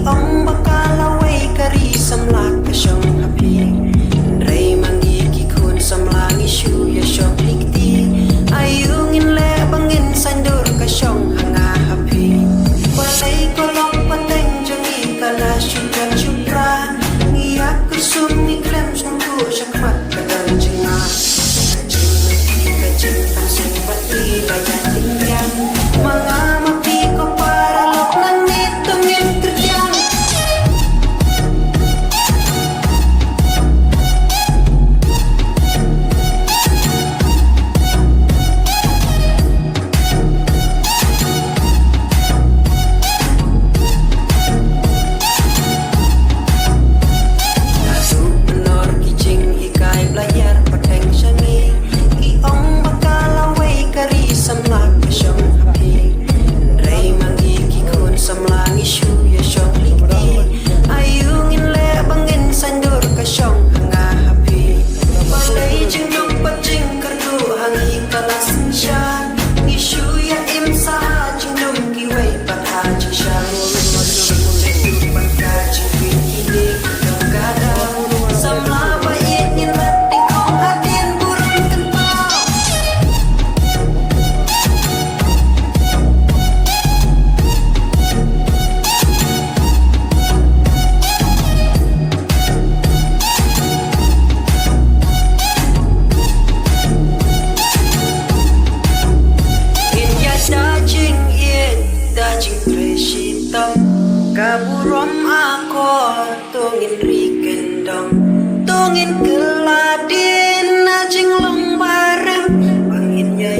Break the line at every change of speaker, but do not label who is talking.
ong bakal away kari samlak kasyong hapi Ray manggigi kun samlang isu ya syong likti Ayungin le bangin sandur kasyong hanga hapi Walay kolong pateng jangi kala syudan syukra Ngiyak kusum ni krem sungku syakmat kadang jengah Kajing mati kajing pansing pati bayan tinggang Mga mapi ko para lok nang nitungin kerjang Nasuk menor kijing hikai belayar pateng syangi Iong bakal away kari samlak kasyong hapi Ray manggigi kun samlang isu ya syong likti Ayungin le bangin sandur kasyong hanga hapi Balay jengduk pacing kerdu hangi kalas syan Isu ya imsa jengduk kiway patha jisyan Jengduk patha jengduk kini kadang Samla bayit nyilat tingkong hadin burung kentang In ya dajing in dajing tresitam Kaburom akor tungin rikendong Tungin keladin najing long bareng Bangin ya